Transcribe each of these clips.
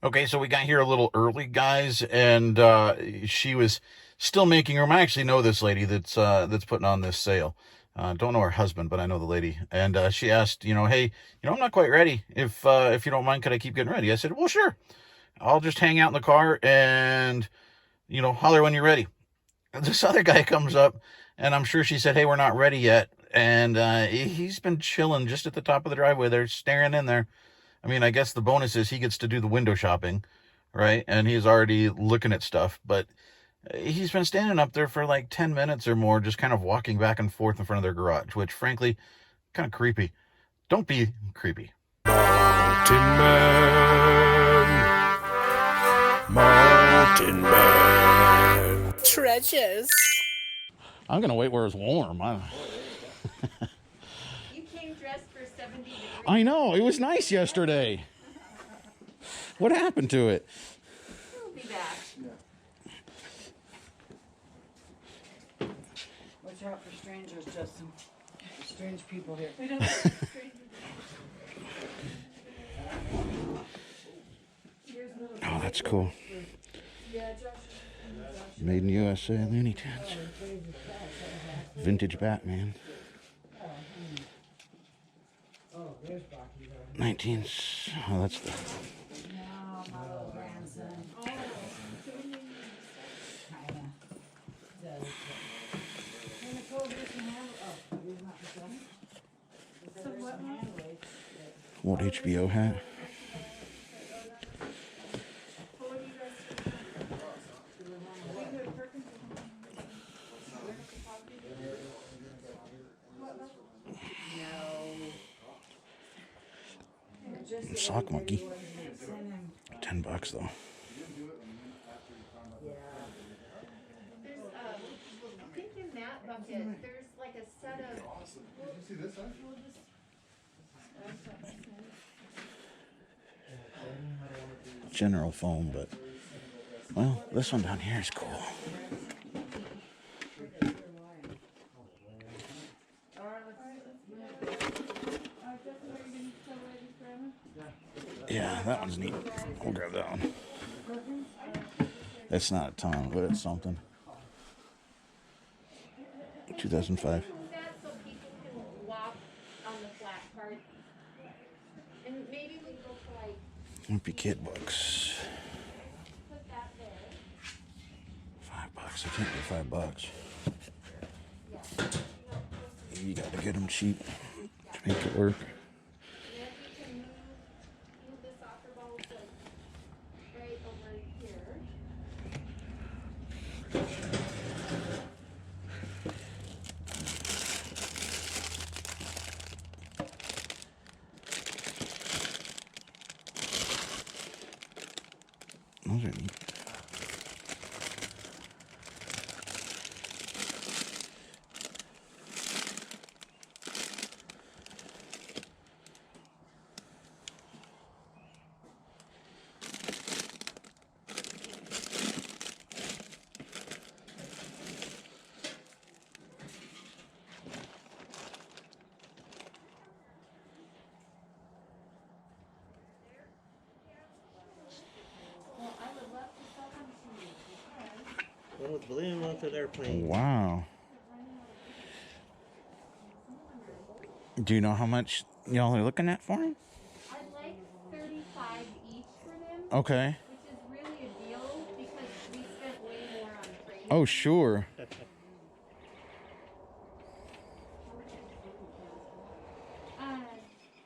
Okay, so we got here a little early, guys, and she was still making room. I actually know this lady that's putting on this sale. Don't know her husband, but I know the lady. And she asked, hey, I'm not quite ready. If you don't mind, could I keep getting ready? I said, well, sure. I'll just hang out in the car and holler when you're ready. And this other guy comes up, and I'm sure she said, hey, we're not ready yet. And he's been chilling just at the top of the driveway there, staring in there. I mean, I guess the bonus is he gets to do the window shopping, right? And he's already looking at stuff, but he's been standing up there for like 10 minutes or more, just kind of walking back and forth in front of their garage, which frankly, kind of creepy. Don't be creepy. Mountain Man. Mountain Man. Treasures. I'm going to wait where it's warm. You came dressed for 70 degrees. I know. It was nice yesterday. What happened to it? We'll be back. Watch out for strangers, Justin. There's strange people here. We don't have strangers. Oh, that's cool. Made in USA, Looney Tunes. Vintage Batman. 19. Oh, that's the. No, my little grandson. What HBO hat? Sock monkey. $10 though. There's, I think in that bucket, there's like a set of. Did you see this one? General foam, but well, this one down here is cool. Yeah, that one's neat. We'll grab that one. It's not a ton, but it's something. 2005. That so people can walk on the flat part. And maybe we go for like, Wimpy Kid books. put that there. $5. I can't do $5. You got to get them cheap to make it work. And then we can move the soccer balls like right over here. Those are neat. Well, balloon off of their plane. Wow. Do you know how much y'all are looking at for him? I'd like 35 each for them, Okay. which is really a deal because we spent way more on training. Oh, sure.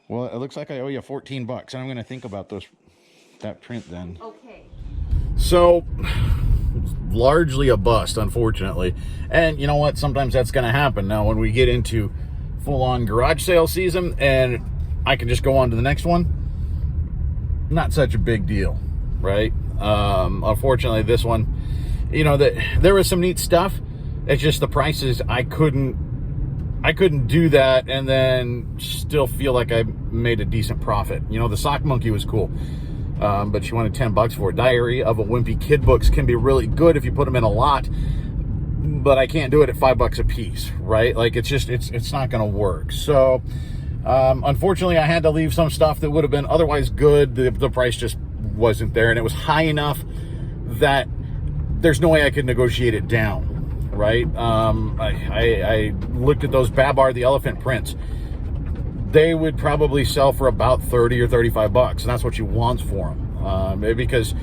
Well, it looks like I owe you $14, and I'm going to think about that print then. Okay. So, largely a bust, unfortunately. And you know what? Sometimes that's going to happen. Now, when we get into full-on garage sale season, and I can just go on to the next one, not such a big deal, right? Unfortunately, this one, there was some neat stuff. It's just the prices, I couldn't do that and then still feel like I made a decent profit. The sock monkey was cool. But she wanted $10 for it. Diary of a Wimpy Kid books can be really good if you put them in a lot, but I can't do it at $5 a piece, right? Like it's not going to work. So, unfortunately, I had to leave some stuff that would have been otherwise good. The price just wasn't there, and it was high enough that there's no way I could negotiate it down, right? I looked at those Babar the elephant prints. They would probably sell for about 30 or 35 bucks, and that's what she wants for them, because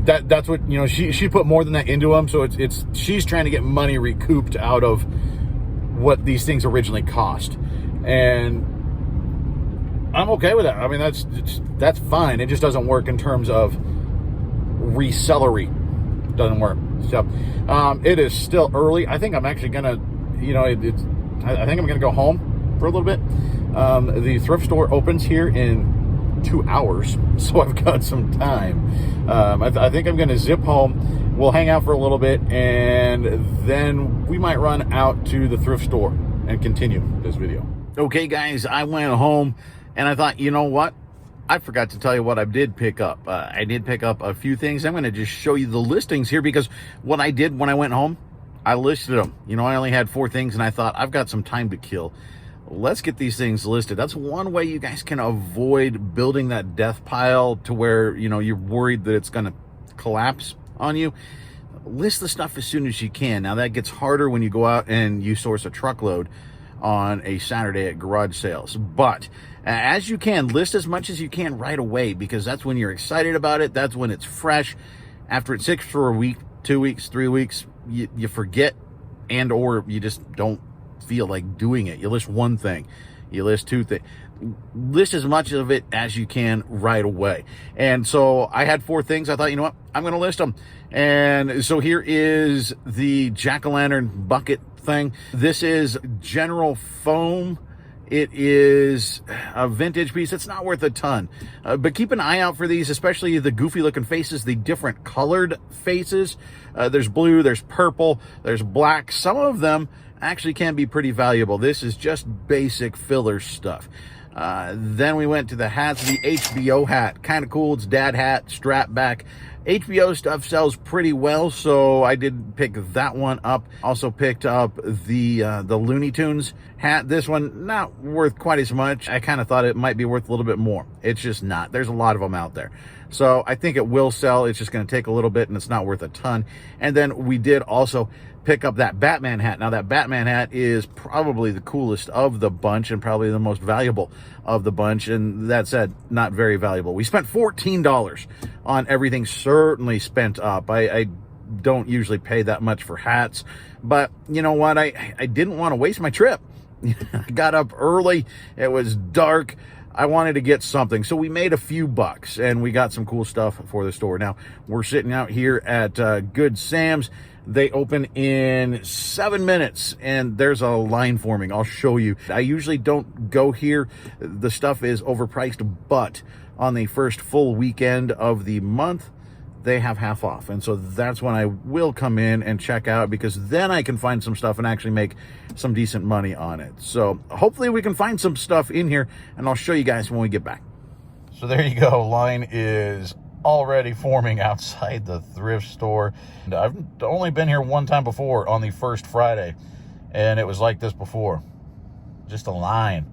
that's what she put more than that into them, so it's she's trying to get money recouped out of what these things originally cost, and I'm okay with that. I mean, that's fine. It just doesn't work in terms of resellery. Doesn't work. So it is still early. I think I'm actually gonna, I think I'm gonna go home for a little bit. The thrift store opens here in 2 hours, so I've got some time. I think I'm gonna zip home. We'll hang out for a little bit, and then we might run out to the thrift store and continue this video. Okay, guys, I went home, and I thought, you know what? I forgot to tell you what I did pick up. I did pick up a few things. I'm going to just show you the listings here, because what I did when I went home, I listed them. I only had 4 things, and I thought, I've got some time to kill. Let's get these things listed. That's one way you guys can avoid building that death pile to where, you're worried that it's going to collapse on you. List the stuff as soon as you can. Now, that gets harder when you go out and you source a truckload on a Saturday at garage sales. But as you can, list as much as you can right away, because that's when you're excited about it. That's when it's fresh. After it sits for a week, 2 weeks, 3 weeks, you forget, and or you just don't feel like doing it. You list one thing, you list 2 things. List as much of it as you can right away. And so I had 4 things. I thought, you know what, I'm going to list them. And so here is the jack-o'-lantern bucket thing. This is general foam. It is a vintage piece. It's not worth a ton, but keep an eye out for these, especially the goofy looking faces, the different colored faces. There's blue, there's purple, there's black. Some of them actually can be pretty valuable. This is just basic filler stuff. Then we went to the hats. The HBO hat, kind of cool. It's dad hat, strap back. HBO stuff sells pretty well, so I did pick that one up. Also picked up the Looney Tunes hat. This one, not worth quite as much. I kind of thought it might be worth a little bit more. It's just not. There's a lot of them out there. So I think it will sell. It's just going to take a little bit, and it's not worth a ton. And then we did also pick up that Batman hat. Now, that Batman hat is probably the coolest of the bunch and probably the most valuable of the bunch. And that said, not very valuable. We spent $14 on everything, certainly spent up. I don't usually pay that much for hats, but you know what? I didn't want to waste my trip. I got up early. It was dark. I wanted to get something. So we made a few bucks, and we got some cool stuff for the store. Now, we're sitting out here at Good Sam's. They open in 7 minutes, and there's a line forming. I'll show you. I usually don't go here. The stuff is overpriced, but on the first full weekend of the month, they have half off. And so that's when I will come in and check out, because then I can find some stuff and actually make some decent money on it. So hopefully we can find some stuff in here, and I'll show you guys when we get back. So there you go. Line is already forming outside the thrift store. And I've only been here one time before, on the first Friday, and it was like this before. Just a line.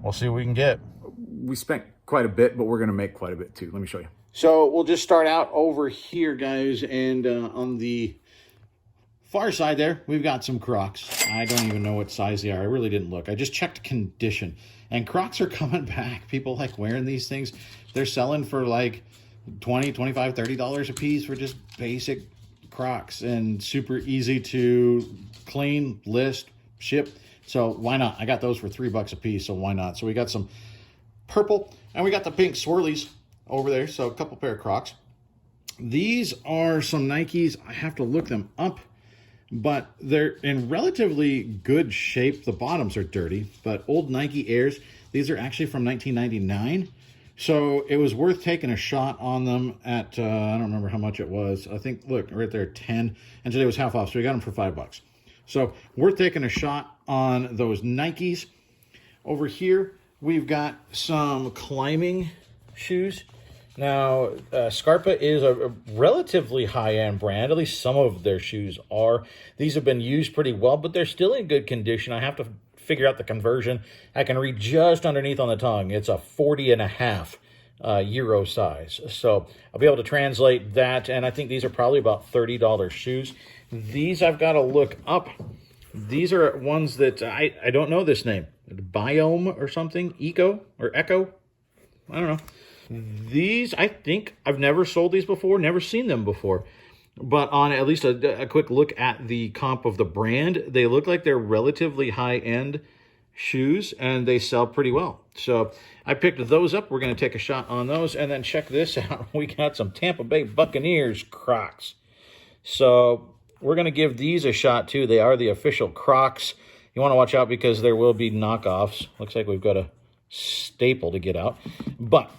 We'll see what we can get. We spent quite a bit, but we're going to make quite a bit too. Let me show you. So we'll just start out over here, guys, and on the far side there, we've got some Crocs. I don't even know what size they are. I really didn't look. I just checked condition, and Crocs are coming back. People like wearing these things. They're selling for like $20, $25, $30 a piece for just basic Crocs, and super easy to clean, list, ship. So why not? I got those for $3 a piece, so why not? So we got some purple, and we got the pink swirlies over there, so a couple pair of Crocs. These are some Nikes. I have to look them up, but they're in relatively good shape. The bottoms are dirty, but old Nike Airs. These are actually from 1999, so it was worth taking a shot on them at, I don't remember how much it was. I think, look, right there, 10, and today was half off, so we got them for $5. So worth taking a shot on those Nikes. Over here, we've got some climbing shoes. Now, Scarpa is a relatively high-end brand. At least some of their shoes are. These have been used pretty well, but they're still in good condition. I have to figure out the conversion. I can read just underneath on the tongue. It's a 40.5 Euro size. So I'll be able to translate that, and I think these are probably about $30 shoes. These I've got to look up. These are ones that I don't know this name. Biome or something? Echo or Echo? I don't know. These, I think I've never sold these before, never seen them before. But on at least a quick look at the comp of the brand, they look like they're relatively high-end shoes, and they sell pretty well. So I picked those up. We're going to take a shot on those, and then check this out. We got some Tampa Bay Buccaneers Crocs. So we're going to give these a shot, too. They are the official Crocs. You want to watch out because there will be knockoffs. Looks like we've got a staple to get out. But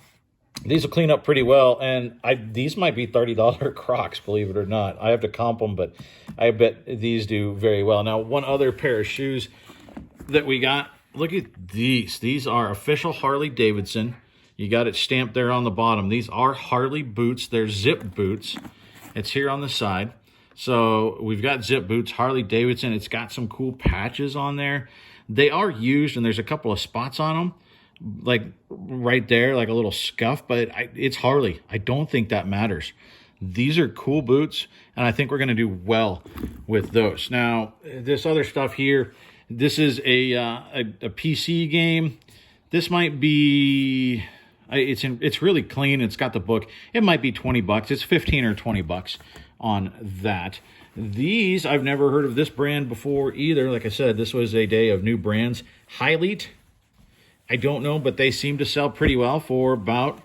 these will clean up pretty well, and these might be $30 Crocs, believe it or not. I have to comp them, but I bet these do very well. Now, one other pair of shoes that we got, look at these. These are official Harley Davidson. You got it stamped there on the bottom. These are Harley boots. They're zip boots. It's here on the side. So we've got zip boots, Harley Davidson. It's got some cool patches on there. They are used, and there's a couple of spots on them, like right there, like a little scuff, but it's Harley. I don't think that matters. These are cool boots, and I think we're going to do well with those. Now, this other stuff here, this is a PC game. This might be, it's really clean. It's got the book. It might be 20 bucks. It's 15 or 20 bucks on that. These, I've never heard of this brand before either. Like I said, this was a day of new brands. Highlight, I don't know, but they seem to sell pretty well for about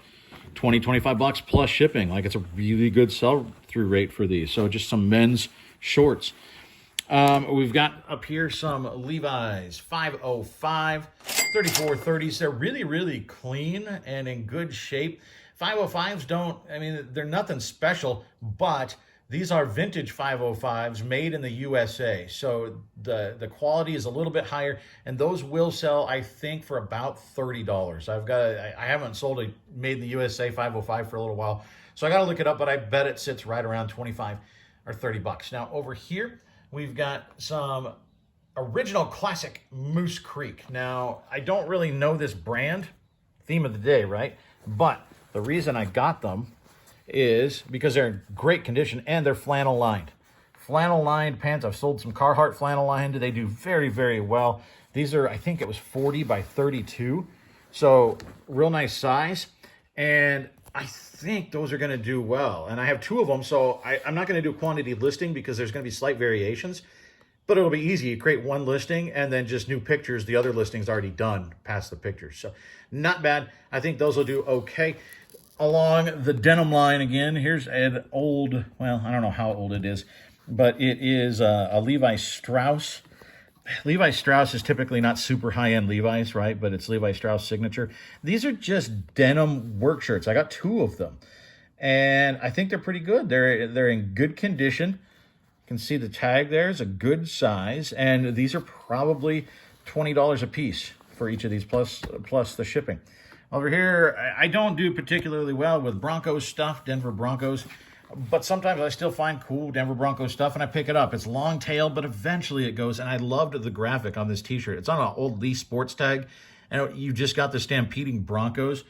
20, 25 bucks plus shipping. Like, it's a really good sell-through rate for these. So just some men's shorts. We've got up here some Levi's 505 3430s. They're really, really clean and in good shape. 505s don't, I mean, they're nothing special, but these are vintage 505s made in the USA. So the quality is a little bit higher, and those will sell, I think, for about $30. I haven't sold a made in the USA 505 for a little while, so I got to look it up, but I bet it sits right around 25 or 30 bucks. Now over here, we've got some original classic Moose Creek. Now, I don't really know this brand, theme of the day, right? But the reason I got them is because they're in great condition and they're flannel lined. Flannel lined pants. I've sold some Carhartt flannel lined. They do very, very well. These are, I think it was 40 by 32. So real nice size. And I think those are going to do well. And I have two of them, so I'm not going to do quantity listing because there's going to be slight variations. But it'll be easy. You create one listing and then just new pictures. The other listing's already done past the pictures. So not bad. I think those will do okay. Along the denim line again, here's an old, well, I don't know how old it is, but it is a Levi Strauss. Levi Strauss is typically not super high-end Levi's, right? But it's Levi Strauss signature. These are just denim work shirts. I got two of them, and I think they're pretty good. They're in good condition. You can see the tag there is a good size, and these are probably $20 a piece for each of these, plus the shipping. Over here, I don't do particularly well with Broncos stuff, Denver Broncos, but sometimes I still find cool Denver Broncos stuff and I pick it up. It's long tail, but eventually it goes, and I loved the graphic on this t-shirt. It's on an old Lee Sports tag, and you just got the stampeding Broncos.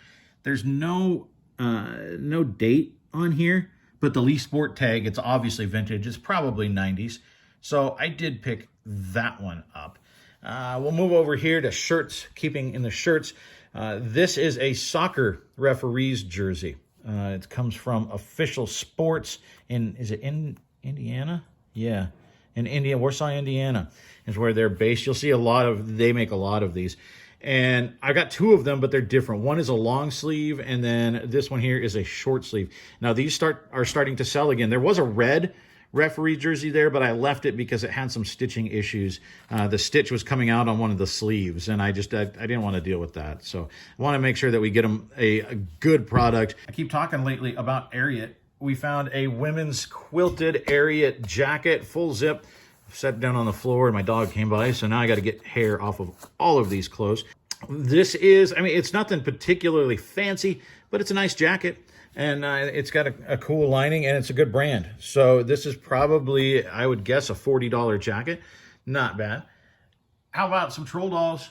There's no date on here, but the Lee Sport tag, it's obviously vintage. It's probably 90s. So I did pick that one up. We'll move over here to shirts, keeping in the shirts. This is a soccer referee's jersey. It comes from Official Sports is it in Indiana? Yeah, in Indiana, Warsaw, Indiana is where they're based. You'll see they make a lot of these. And I got two of them, but they're different. One is a long sleeve, and then this one here is a short sleeve. Now, these are starting to sell again. There was a red referee jersey there, but I left it because it had some stitching issues. The stitch was coming out on one of the sleeves, and I didn't want to deal with that. So I want to make sure that we get them a good product. I keep talking lately about Ariat. We found a women's quilted Ariat jacket, full zip. Set it down on the floor, and my dog came by, so now I got to get hair off of all of these clothes. This is, I mean, it's nothing particularly fancy, but it's a nice jacket. And it's got a cool lining, and it's a good brand. So this is probably, I would guess, a $40 jacket. Not bad. How about some troll dolls?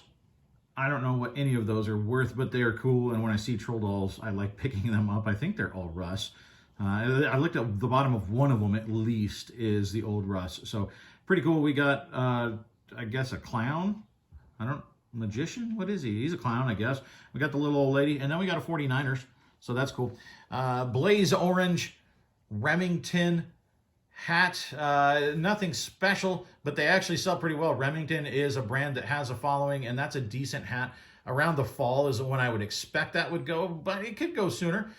I don't know what any of those are worth, but they are cool. And when I see troll dolls, I like picking them up. I think they're all Russ. I looked at the bottom of one of them at least is the old Russ. So pretty cool. We got, I guess, a clown. Magician? What is he? He's a clown, I guess. We got the little old lady. And then we got a 49ers. So that's cool. Blaze orange Remington hat. Nothing special, but they actually sell pretty well. Remington is a brand that has a following, and that's a decent hat. Around the fall is when I would expect that would go, but it could go sooner.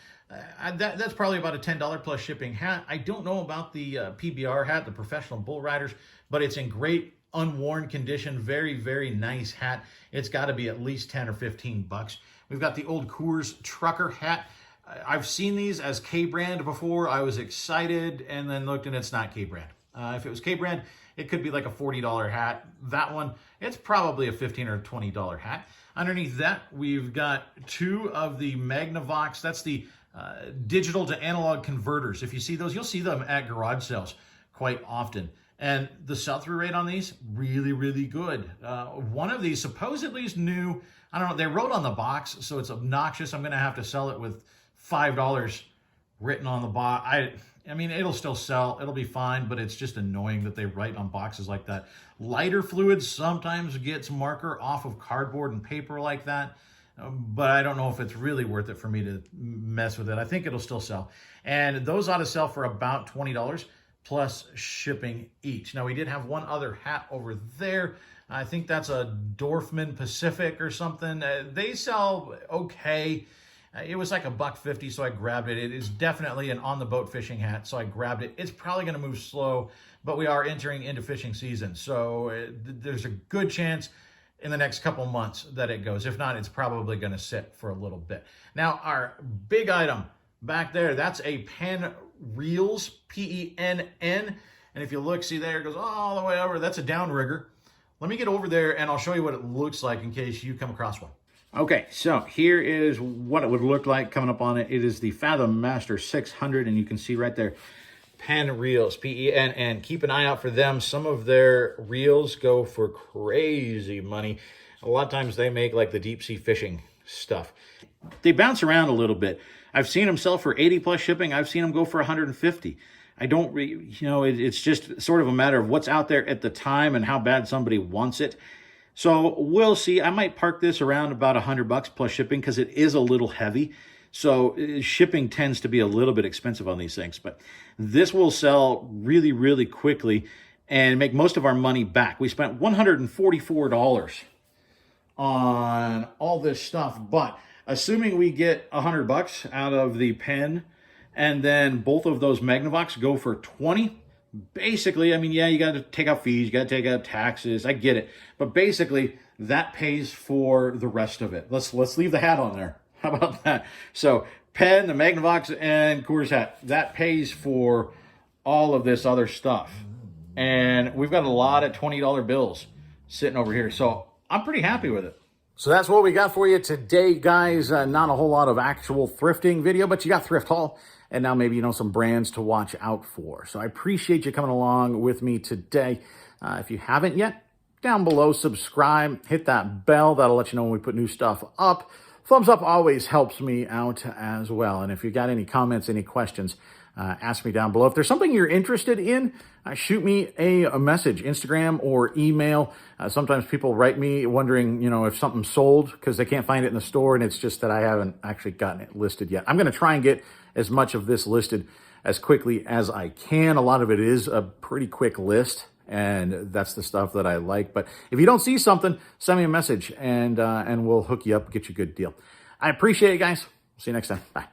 That's probably about a $10 plus shipping hat. I don't know about the PBR hat, the Professional Bull Riders, but it's in great unworn condition. Very, very nice hat. It's got to be at least 10 or 15 bucks. We've got the old Coors trucker hat. I've seen these as K-brand before. I was excited and then looked and it's not K-brand. If it was K-brand, it could be like a $40 hat. That one, it's probably a $15 or $20 hat. Underneath that, we've got two of the Magnavox. That's the digital to analog converters. If you see those, you'll see them at garage sales quite often. And the sell-through rate on these, really, really good. One of these supposedly is new. I don't know, they wrote on the box, so it's obnoxious. I'm gonna have to sell it with $5 written on the box. I mean, it'll still sell, it'll be fine, but it's just annoying that they write on boxes like that. Lighter fluids sometimes gets marker off of cardboard and paper like that. But I don't know if it's really worth it for me to mess with it. I think it'll still sell. And those ought to sell for about $20 plus shipping each. Now, we did have one other hat over there. I think that's a Dorfman Pacific or something. They sell okay. It was like $1.50, so I grabbed it. It is definitely an on-the-boat fishing hat, so I grabbed it. It's probably going to move slow, but we are entering into fishing season. So there's a good chance in the next couple months that it goes. If not, it's probably going to sit for a little bit. Now, our big item back there, that's a Penn Reels, Penn. And if you look, see there, it goes all the way over. That's a downrigger. Let me get over there and I'll show you what it looks like in case you come across one. Okay, so here is what it would look like coming up on it. It is the Fathom Master 600, and you can see right there, Penn Reels, Penn. Keep an eye out for them. Some of their reels go for crazy money. A lot of times they make like the deep sea fishing stuff. They bounce around a little bit. I've seen them sell for 80 plus shipping. I've seen them go for 150. I don't, it's just sort of a matter of what's out there at the time and how bad somebody wants it. So we'll see. I might park this around about $100 plus shipping because it is a little heavy. So shipping tends to be a little bit expensive on these things, but this will sell really, really quickly and make most of our money back. We spent $144 on all this stuff, but assuming we get $100 out of the Penn and then both of those Magnavox go for 20, basically, I mean, yeah, you got to take out fees, you got to take out taxes. I get it. But basically, that pays for the rest of it. Let's leave the hat on there. How about that? So, Penn, the Magnavox, and Coors hat, that pays for all of this other stuff. And we've got a lot of $20 bills sitting over here. So, I'm pretty happy with it. So that's what we got for you today, guys. Not a whole lot of actual thrifting video, but you got thrift haul. And now maybe you know some brands to watch out for. So I appreciate you coming along with me today. If you haven't yet, down below, subscribe, hit that bell. That'll let you know when we put new stuff up. Thumbs up always helps me out as well. And if you got any comments, any questions, ask me down below. If there's something you're interested in, shoot me a message, Instagram or email. Sometimes people write me wondering, if something's sold because they can't find it in the store, and it's just that I haven't actually gotten it listed yet. I'm going to try and get as much of this listed as quickly as I can. A lot of it is a pretty quick list, and that's the stuff that I like. But if you don't see something, send me a message, and we'll hook you up, get you a good deal. I appreciate it, guys. See you next time. Bye.